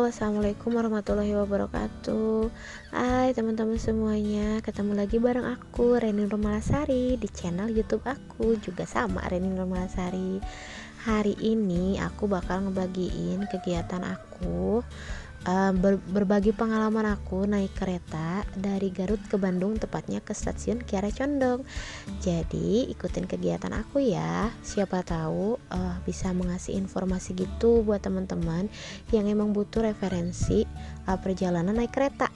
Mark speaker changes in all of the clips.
Speaker 1: Halo, assalamualaikum warahmatullahi wabarakatuh. Hai teman-teman semuanya, ketemu lagi bareng aku Reni Nurmalasari di channel YouTube aku juga sama Reni Nurmalasari. Hari ini aku bakal ngebagiin kegiatan aku, berbagi pengalaman aku naik kereta dari Garut ke Bandung, tepatnya ke stasiun Kiara Condong. Jadi ikutin kegiatan aku ya, siapa tahu bisa mengasih informasi gitu buat teman-teman yang emang butuh referensi perjalanan naik kereta.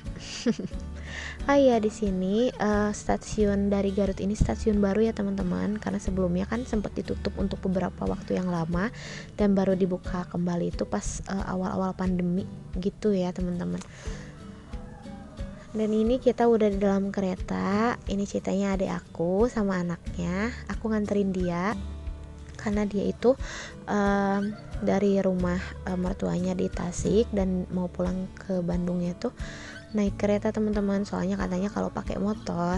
Speaker 1: Ya di sini stasiun dari Garut ini stasiun baru ya teman-teman, karena sebelumnya kan sempat ditutup untuk beberapa waktu yang lama dan baru dibuka kembali itu pas awal-awal pandemi gitu ya teman-teman. Dan ini kita udah di dalam kereta. Ini ceritanya adik aku sama anaknya. Aku nganterin dia karena dia itu dari rumah mertuanya di Tasik dan mau pulang ke Bandungnya tuh naik kereta teman-teman. Soalnya katanya kalau pakai motor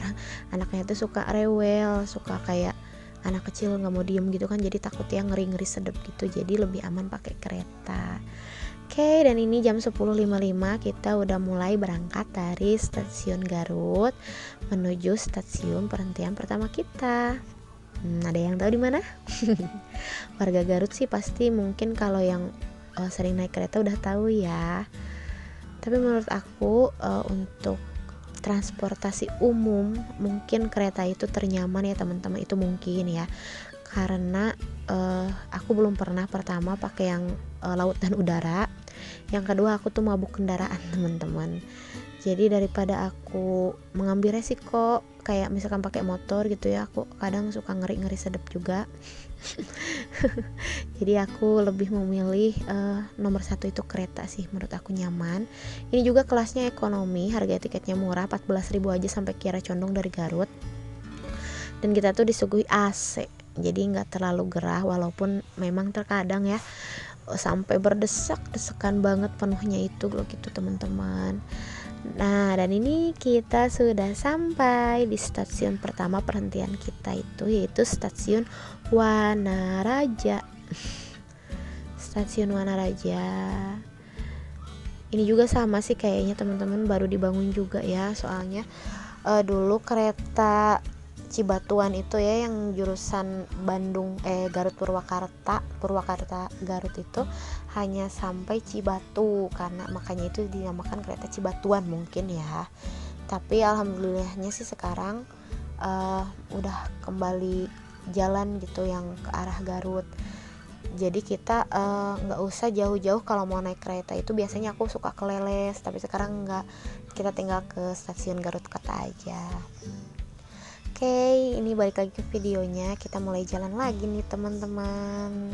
Speaker 1: anaknya tuh suka rewel, suka kayak anak kecil nggak mau diem gitu kan, jadi takutnya ngeri-ngeri sedep gitu, jadi lebih aman pakai kereta. Oke, dan ini jam 10.55 kita udah mulai berangkat dari stasiun Garut menuju stasiun perhentian pertama kita. Ada yang tahu di mana? Warga Garut sih pasti mungkin kalau yang sering naik kereta udah tahu ya. Tapi menurut aku untuk transportasi umum mungkin kereta itu ternyaman ya teman-teman, itu mungkin ya. Karena aku belum pernah pertama pakai yang laut dan udara. Yang kedua aku tuh mabuk kendaraan teman-teman. Jadi daripada aku mengambil resiko kayak misalkan pakai motor gitu ya, aku kadang suka ngeri-ngeri sedep juga. Jadi aku lebih memilih nomor satu itu kereta sih, menurut aku nyaman. Ini juga kelasnya ekonomi, harga tiketnya murah, 14.000 aja sampai Kiara Condong dari Garut. Dan kita tuh disuguhi AC, jadi nggak terlalu gerah, walaupun memang terkadang ya sampai berdesak-desakan banget penuhnya itu loh gitu teman-teman. Nah, dan ini kita sudah sampai di stasiun pertama perhentian kita itu, yaitu stasiun Wanaraja. Stasiun Wanaraja ini juga sama sih kayaknya teman-teman, baru dibangun juga ya. Soalnya dulu kereta Cibatuan itu ya yang jurusan Garut Purwakarta Garut itu hanya sampai Cibatu, karena makanya itu dinamakan kereta Cibatuan mungkin ya. Tapi alhamdulillahnya sih sekarang udah kembali jalan gitu yang ke arah Garut. Jadi kita nggak usah jauh-jauh kalau mau naik kereta itu. Biasanya aku suka ke Leles, tapi sekarang nggak, kita tinggal ke stasiun Garut Kota aja. Oke, ini balik lagi ke videonya. Kita mulai jalan lagi nih teman-teman.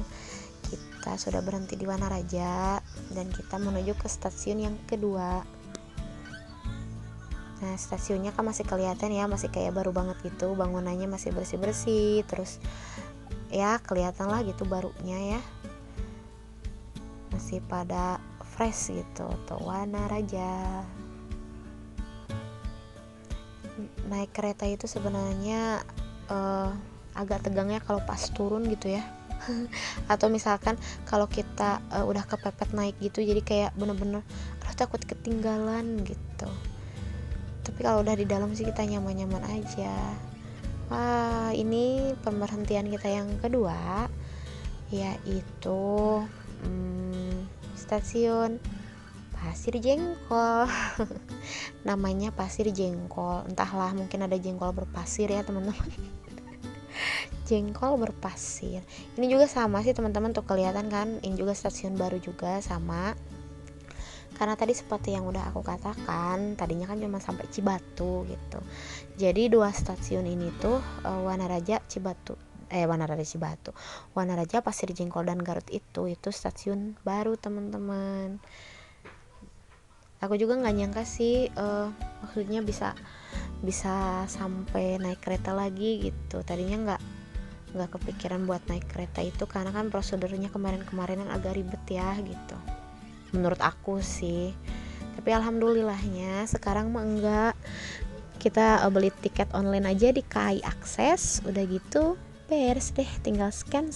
Speaker 1: Kita sudah berhenti di Wanaraja dan kita menuju ke stasiun yang kedua. Nah, stasiunnya kan masih kelihatan ya, masih kayak baru banget gitu. Bangunannya masih bersih-bersih, terus ya kelihatan lah gitu barunya ya. Masih pada fresh gitu tuh Wanaraja. Naik kereta itu sebenarnya agak tegangnya kalau pas turun gitu ya. Atau misalkan kalau kita udah kepepet naik gitu, jadi kayak bener-bener takut ketinggalan gitu. Tapi kalau udah di dalam sih kita nyaman-nyaman aja. Wah, ini pemberhentian kita yang kedua, yaitu stasiun Pasir Jengkol. Namanya Pasir Jengkol, entahlah mungkin ada jengkol berpasir ya teman-teman. Jengkol berpasir. Ini juga sama sih teman-teman, tuh kelihatan kan, ini juga stasiun baru juga sama. Karena tadi seperti yang udah aku katakan, tadinya kan cuma sampai Cibatu gitu. Jadi dua stasiun ini tuh Wanaraja Cibatu, Wanaraja Pasir Jengkol dan Garut itu stasiun baru teman-teman. Aku juga nggak nyangka sih maksudnya bisa sampai naik kereta lagi gitu. Tadinya nggak kepikiran buat naik kereta itu karena kan prosedurnya kemarin-kemarin agak ribet ya gitu, menurut aku sih. Tapi alhamdulillahnya sekarang mah enggak, kita beli tiket online aja di KAI Akses, udah gitu beres deh, tinggal scan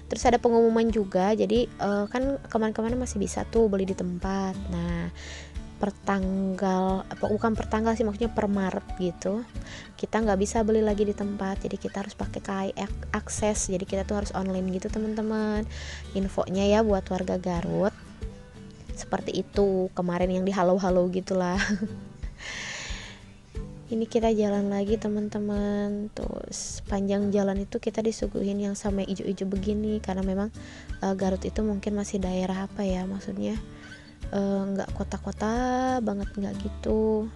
Speaker 1: Terus ada pengumuman juga, jadi kan kemarin-kemarin masih bisa tuh beli di tempat. Nah, bukan pertanggal sih, maksudnya per Maret gitu, kita nggak bisa beli lagi di tempat, jadi kita harus pakai KAI akses, jadi kita tuh harus online gitu teman-teman. Infonya ya buat warga Garut seperti itu, kemarin yang di halo-halo gitulah. Ini kita jalan lagi teman-teman, terus panjang jalan itu kita disuguhin yang sama ijo-ijo begini, karena memang Garut itu mungkin masih daerah apa ya, maksudnya nggak kota-kota banget, nggak gitu.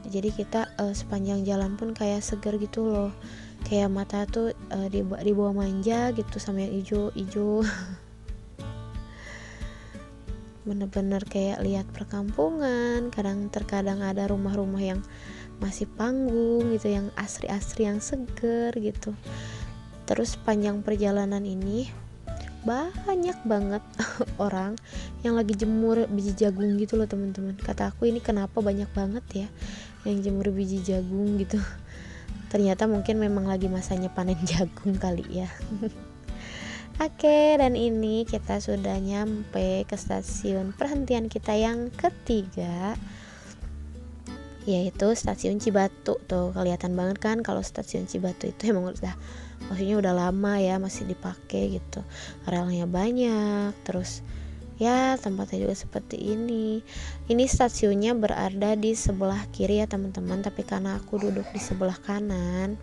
Speaker 1: Jadi kita sepanjang jalan pun kayak seger gitu loh, kayak mata tuh dibawa manja gitu sama yang ijo-ijo. Bener-bener kayak lihat perkampungan. Terkadang ada rumah-rumah yang masih panggung gitu, yang asri-asri, yang seger gitu. Terus panjang perjalanan ini banyak banget orang yang lagi jemur biji jagung gitu loh teman-teman. Kata aku, ini kenapa banyak banget ya yang jemur biji jagung gitu. Ternyata mungkin memang lagi masanya panen jagung kali ya. Oke, dan ini kita sudah nyampe ke stasiun perhentian kita yang ketiga, yaitu stasiun Cibatu. Tuh kelihatan banget kan kalau stasiun Cibatu itu emang maksudnya udah lama ya masih dipakai gitu, relnya banyak, terus ya tempatnya juga seperti ini. Ini stasiunnya berada di sebelah kiri ya teman-teman, tapi karena aku duduk di sebelah kanan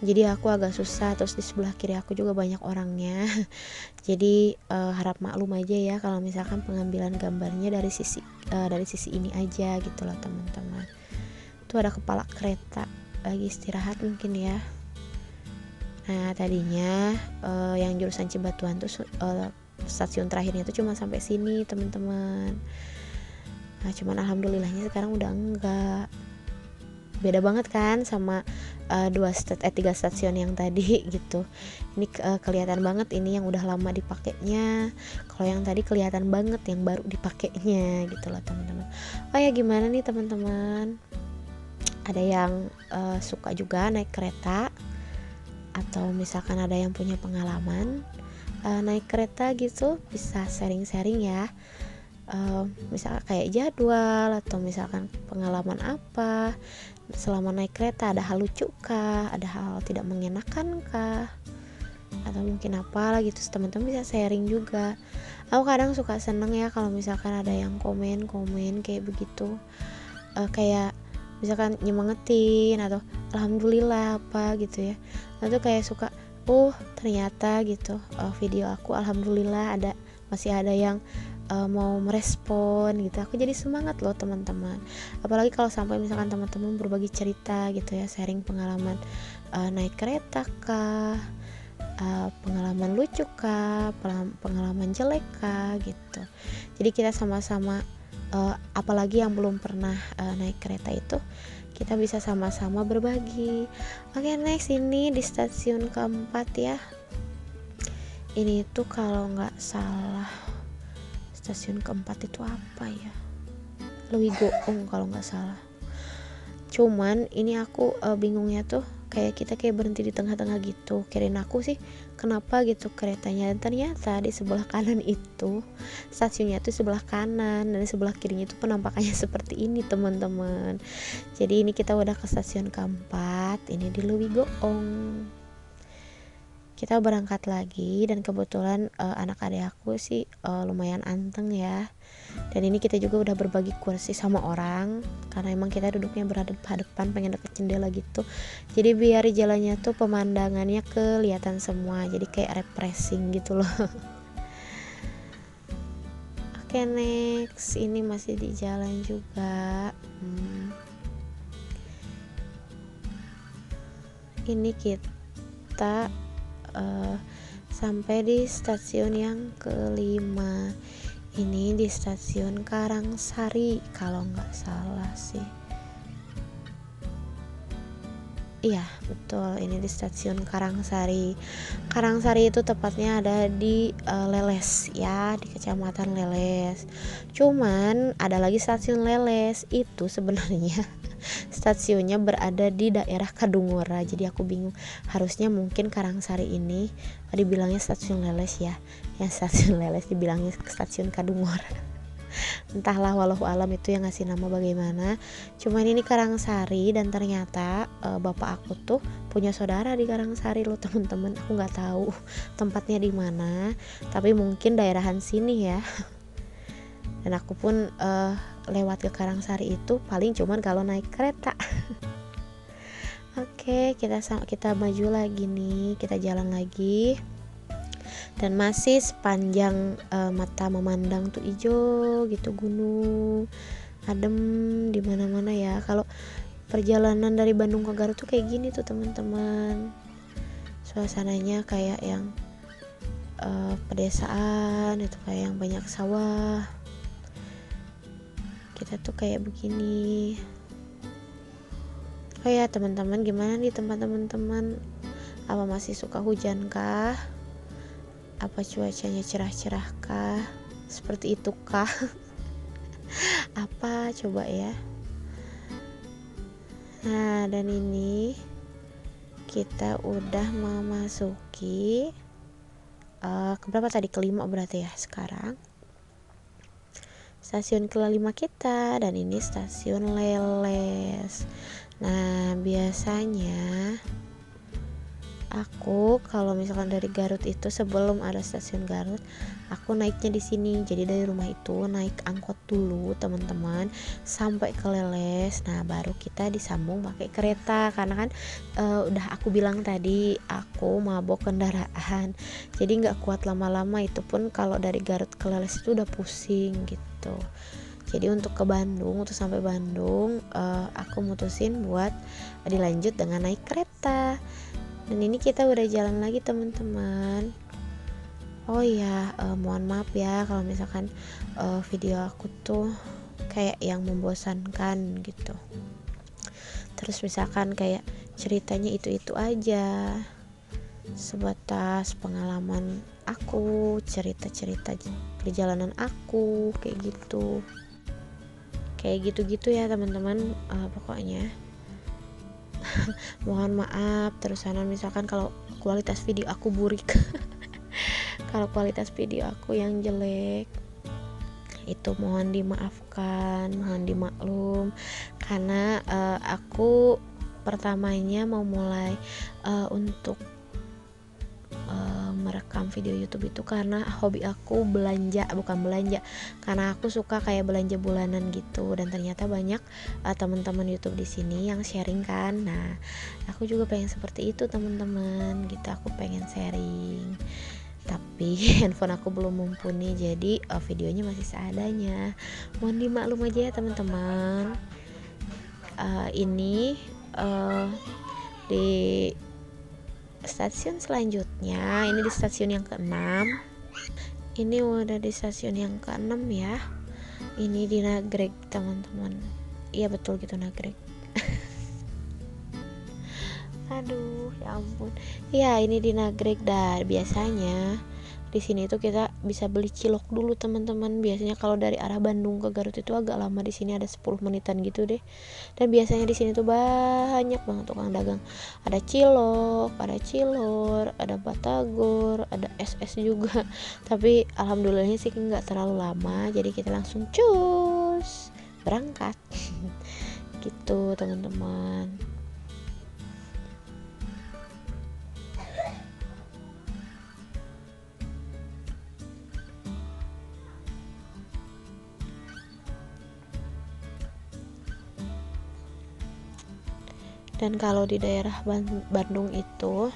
Speaker 1: jadi aku agak susah, terus di sebelah kiri aku juga banyak orangnya. Jadi harap maklum aja ya kalau misalkan pengambilan gambarnya dari sisi ini aja gitu loh teman-teman. Tuh ada kepala kereta lagi istirahat mungkin ya. Nah tadinya yang jurusan Cibatuan tuh stasiun terakhirnya tuh cuma sampai sini teman-teman. Nah cuman alhamdulillahnya sekarang udah enggak. Beda banget kan sama 3 stasiun yang tadi gitu. Ini kelihatan banget ini yang udah lama dipakainya. Kalau yang tadi kelihatan banget yang baru dipakainya gitu loh teman-teman. Oh ya gimana nih teman-teman? Ada yang suka juga naik kereta, atau misalkan ada yang punya pengalaman naik kereta gitu, bisa sharing-sharing ya. Misalkan kayak jadwal atau misalkan pengalaman apa selama naik kereta, ada hal lucu kah, ada hal tidak mengenakan kah, atau mungkin apa gitu, teman-teman bisa sharing juga. Aku kadang suka seneng ya kalau misalkan ada yang komen kayak begitu, kayak misalkan nyemangetin atau alhamdulillah apa gitu ya. Nah tuh kayak suka ternyata gitu video aku alhamdulillah masih ada yang mau merespon gitu. Aku jadi semangat loh teman-teman, apalagi kalau sampai misalkan teman-teman berbagi cerita gitu ya, sharing pengalaman naik kereta kah, pengalaman lucu kah, pengalaman jelek kah gitu. Jadi kita sama-sama apalagi yang belum pernah naik kereta itu, kita bisa sama-sama berbagi. Oke, next ini di stasiun keempat ya. Ini tuh kalau nggak salah stasiun keempat itu apa ya, Leuwi Goong kalau nggak salah. Cuman ini aku bingungnya tuh kita berhenti di tengah-tengah gitu. Kirain aku sih kenapa gitu keretanya, dan ternyata di sebelah kanan itu stasiunnya tuh sebelah kanan, dan di sebelah kirinya itu penampakannya seperti ini teman-teman. Jadi ini kita udah ke stasiun keempat, ini di Leuwi Goong. Kita berangkat lagi, dan kebetulan anak adik aku sih lumayan anteng ya. Dan ini kita juga udah berbagi kursi sama orang, karena emang kita duduknya berhadapan, pengen deket jendela gitu. Jadi biar jalannya tuh pemandangannya kelihatan semua, jadi kayak refreshing gitu loh. Oke, next ini masih di jalan juga. Ini kita sampai di stasiun yang kelima. Ini di stasiun Karangsari kalau nggak salah sih. Iya, betul. Ini di stasiun Karangsari. Karangsari itu tepatnya ada di Leles ya, di Kecamatan Leles. Cuman ada lagi stasiun Leles itu sebenarnya stasiunnya berada di daerah Kadungora. Jadi aku bingung. Harusnya mungkin Karangsari ini dibilangnya stasiun Leles ya. Yang stasiun Leles dibilangnya stasiun Kadungora. Entahlah, walau alam itu yang ngasih nama bagaimana. Cuman ini Karangsari, dan ternyata bapak aku tuh punya saudara di Karangsari loh teman-teman. Aku nggak tahu tempatnya di mana, tapi mungkin daerahan sini ya. Dan aku pun lewat ke Karangsari itu paling cuman kalau naik kereta. Oke, kita maju lagi nih, kita jalan lagi. Dan masih sepanjang mata memandang tuh hijau gitu, gunung adem di mana-mana ya. Kalau perjalanan dari Bandung ke Garut tuh kayak gini tuh teman-teman, suasananya kayak yang pedesaan itu, kayak yang banyak sawah. Kita tuh kayak begini. Oh ya teman-teman, gimana nih tempat teman-teman? Apa masih suka hujan kah? Apa cuacanya cerah-cerah kah? Seperti itu kah? Apa coba ya? Nah, dan ini kita udah memasuki keberapa tadi? Kelima berarti ya sekarang. Stasiun kelima kita, dan ini stasiun Leles. Nah, biasanya aku kalau misalkan dari Garut itu, sebelum ada stasiun Garut, aku naiknya di sini. Jadi dari rumah itu naik angkot dulu teman-teman sampai ke Leles. Nah, baru kita disambung pakai kereta, karena kan udah aku bilang tadi aku mabok kendaraan. Jadi nggak kuat lama-lama, itu pun kalau dari Garut ke Leles itu udah pusing gitu. Jadi untuk ke Bandung, untuk sampai Bandung, aku mutusin buat dilanjut dengan naik kereta. Dan ini kita udah jalan lagi teman-teman. Oh ya, mohon maaf ya kalau misalkan video aku tuh kayak yang membosankan gitu. Terus misalkan kayak ceritanya itu-itu aja, sebatas pengalaman aku, cerita-cerita perjalanan aku kayak gitu ya teman-teman. Pokoknya mohon maaf terusanan misalkan kalau kualitas video aku burik. Kalau kualitas video aku yang jelek, itu mohon dimaafkan, mohon dimaklum, karena aku pertamanya mau mulai untuk merekam video YouTube itu karena hobi aku bukan belanja, karena aku suka kayak belanja bulanan gitu. Dan ternyata banyak teman-teman YouTube di sini yang sharing kan. Nah, aku juga pengen seperti itu teman-teman gitu, aku pengen sharing. Tapi handphone aku belum mumpuni, jadi videonya masih seadanya. Mohon dimaklum aja ya teman-teman. Ini di stasiun selanjutnya, ini di stasiun yang ke-6. Ini udah di stasiun yang ke-6 ya. Ini di Nagreg teman-teman. Iya betul gitu, Nagreg. Aduh, ya ampun. Ya, ini di Nagreg. Dan biasanya di sini tuh kita bisa beli cilok dulu teman-teman. Biasanya kalau dari arah Bandung ke Garut itu agak lama, di sini ada 10 menitan gitu deh. Dan biasanya di sini tuh banyak banget tukang dagang. Ada cilok, ada cilor, ada batagor, ada es juga. Tapi alhamdulillahnya sih nggak terlalu lama, jadi kita langsung cus berangkat. Gitu teman-teman. Dan kalau di daerah Bandung itu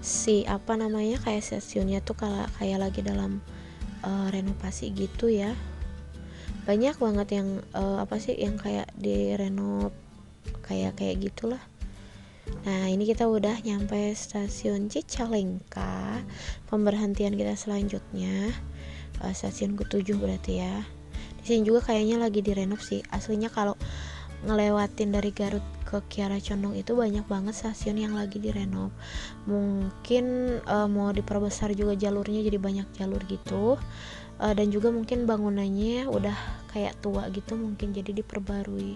Speaker 1: kayak stasiunnya tuh kayak lagi dalam renovasi gitu ya. Banyak banget yang yang kayak direnov kayak gitulah. Nah, ini kita udah nyampe stasiun Cicalengka. Pemberhentian kita selanjutnya stasiun ke-7 berarti ya. Di sini juga kayaknya lagi direnov sih. Aslinya kalau ngelewatin dari Garut ke Kiara Condong itu banyak banget stasiun yang lagi direnov. Mungkin mau diperbesar juga jalurnya jadi banyak jalur gitu. Dan juga mungkin bangunannya udah kayak tua gitu, mungkin jadi diperbarui.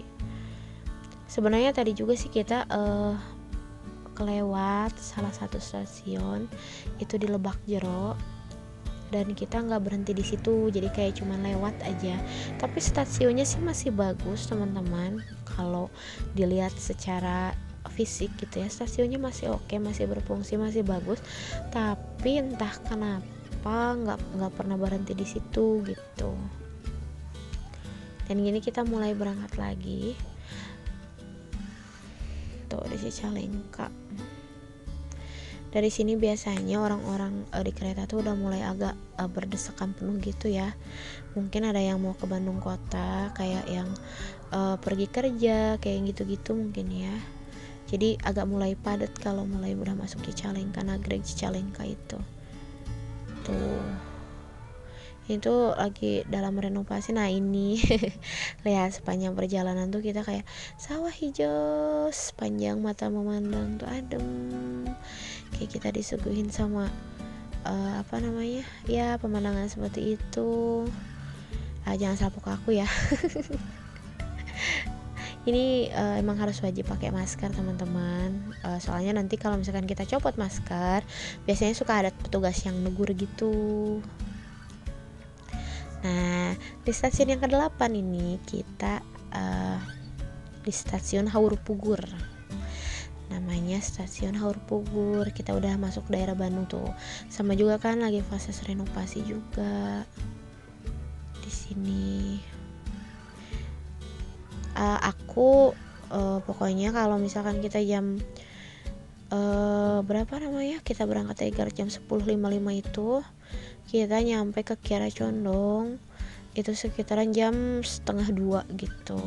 Speaker 1: Sebenarnya tadi juga sih kita kelewat salah satu stasiun itu di Lebak Jero, dan kita nggak berhenti di situ, jadi kayak cuman lewat aja. Tapi stasiunnya sih masih bagus teman-teman, kalau dilihat secara fisik gitu ya, stasiunnya masih oke, masih berfungsi, masih bagus. Tapi entah kenapa nggak pernah berhenti di situ gitu. Dan gini kita mulai berangkat lagi tuh di Cicalengka. Dari sini biasanya orang-orang di kereta tuh udah mulai agak berdesakan penuh gitu ya. Mungkin ada yang mau ke Bandung kota, kayak yang pergi kerja, kayak gitu-gitu mungkin ya. Jadi agak mulai padat kalau mulai udah masuk Cicalengka, Nagreg Cicalengka itu. Tuh. Itu lagi dalam renovasi. Nah ini lihat sepanjang perjalanan tuh kita kayak sawah hijau sepanjang mata memandang tuh adem, kayak kita disuguhin sama apa namanya ya, pemandangan seperti itu. Jangan salpok aku ya. Ini emang harus wajib pakai masker teman-teman, soalnya nanti kalau misalkan kita copot masker biasanya suka ada petugas yang negur gitu. Nah, di stasiun yang ke-8 ini kita di stasiun Haur Pugur. Namanya stasiun Haur Pugur. Kita udah masuk daerah Bandung tuh. Sama juga kan lagi fase renovasi juga di sini. Aku pokoknya kalau misalkan kita jam berapa namanya? Kita berangkat dari Garut jam 10.55 itu. Kita nyampe ke Kiara Condong itu sekitaran jam 1:30 gitu.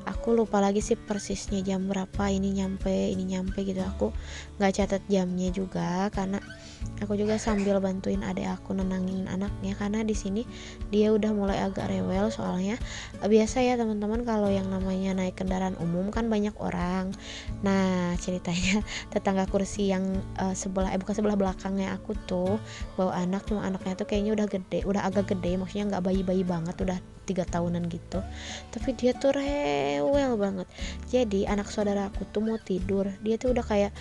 Speaker 1: Aku lupa lagi sih persisnya jam berapa ini nyampe gitu. Aku nggak catat jamnya juga karena aku juga sambil bantuin adek aku nenangin anaknya, karena di sini dia udah mulai agak rewel. Soalnya biasa ya teman-teman, kalau yang namanya naik kendaraan umum kan banyak orang. Nah ceritanya tetangga kursi yang bukan sebelah belakangnya aku tuh bawa anak, cuma anaknya tuh kayaknya udah agak gede, maksudnya nggak bayi banget, udah 3 tahunan gitu, tapi dia tuh rewel banget. Jadi anak saudara aku tuh mau tidur, dia tuh udah kayak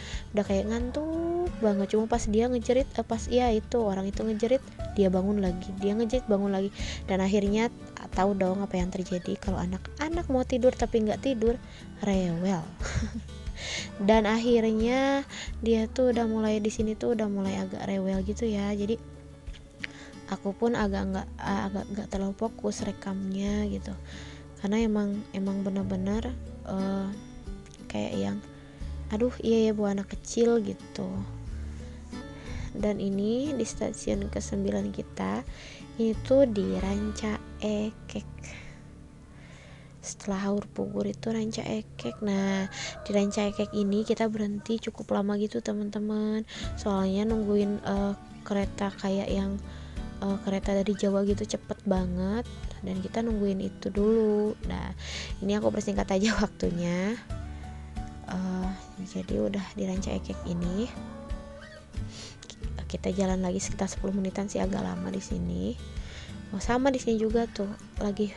Speaker 1: ngantuk banget, cuma pas dia ngejerit itu orang itu ngejerit, dia bangun lagi, dia ngejerit bangun lagi. Dan akhirnya tahu dong apa yang terjadi kalau anak-anak mau tidur tapi nggak tidur, rewel. Dan akhirnya dia tuh udah mulai di sini tuh udah mulai agak rewel gitu ya. Jadi aku pun agak nggak terlalu fokus rekamnya gitu, karena emang benar-benar kayak yang aduh iya ya buat anak kecil gitu. Dan ini di stasiun ke-9 kita itu di Ranca Ekek. Setelah Haur Pugur itu Ranca Ekek. Nah di Ranca Ekek ini kita berhenti cukup lama gitu teman-teman, soalnya nungguin kereta kayak yang kereta dari Jawa gitu, cepet banget, dan kita nungguin itu dulu. Nah ini aku persingkat aja waktunya. Jadi udah di Ranca Ekek ini kita jalan lagi sekitar 10 menitan sih, agak lama di sini. Sama di sini juga tuh lagi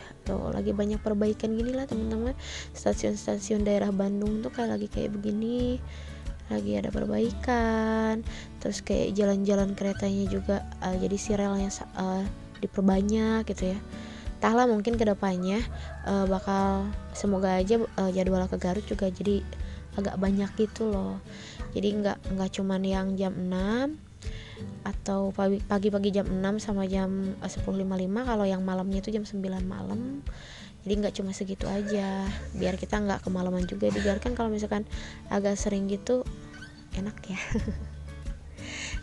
Speaker 1: banyak perbaikan gini lah teman-teman. Stasiun-stasiun daerah Bandung tuh kayak begini, lagi ada perbaikan. Terus kayak jalan-jalan keretanya juga jadi si relnya diperbanyak gitu ya. Entahlah mungkin kedepannya bakal, semoga aja jadwal ke Garut juga jadi agak banyak gitu loh. Jadi nggak cuman yang jam 6 atau pagi-pagi jam 6 sama jam 10.55, kalau yang malamnya itu jam 9 malam. Jadi nggak cuma segitu aja, biar kita nggak kemalaman juga. Dibiarkan kalau misalkan agak sering gitu enak ya.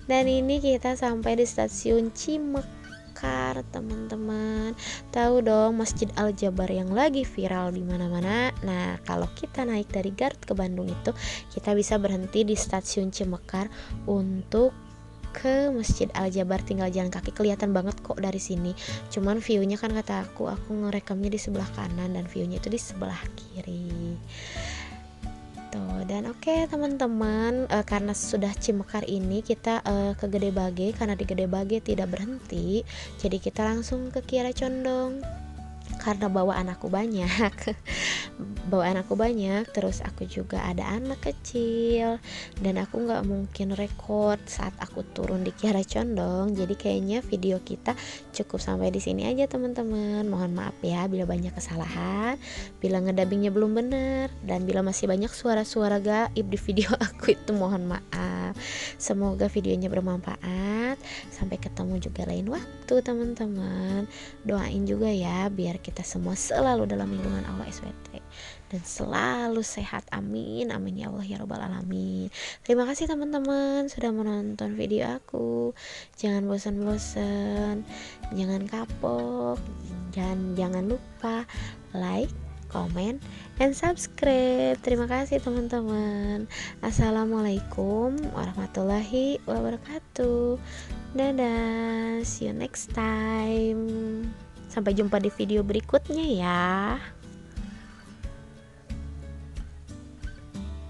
Speaker 1: Dan ini kita sampai di stasiun Cimekar teman-teman. Tahu dong Masjid Al-Jabar yang lagi viral di mana-mana. Nah kalau kita naik dari Garut ke Bandung itu kita bisa berhenti di stasiun Cimekar untuk ke Masjid Al Jabar, tinggal jalan kaki, kelihatan banget kok dari sini. Cuman viewnya kan kata aku ngerekamnya di sebelah kanan dan viewnya itu di sebelah kiri. Tuh, dan oke teman-teman, karena sudah Cimekar ini kita ke Gede Bage, karena di Gede Bage tidak berhenti, jadi kita langsung ke Kiara Condong. Karena bawaan aku banyak, terus aku juga ada anak kecil dan aku nggak mungkin record saat aku turun di Kiara Condong. Jadi kayaknya video kita cukup sampai di sini aja teman-teman. Mohon maaf ya bila banyak kesalahan, bila ngedabingnya belum benar, dan bila masih banyak suara-suara gaib di video aku itu mohon maaf. Semoga videonya bermanfaat. Sampai ketemu juga lain waktu teman-teman. Doain juga ya biar kita semua selalu dalam lindungan Allah SWT dan selalu sehat, amin amin ya Allah ya robbal alamin. Terima kasih teman-teman sudah menonton video aku. Jangan bosan-bosan, jangan kapok, dan jangan lupa like, comment, and subscribe. Terima kasih teman-teman. Assalamualaikum warahmatullahi wabarakatuh. Dadah, see you next time. Sampai jumpa di video berikutnya ya.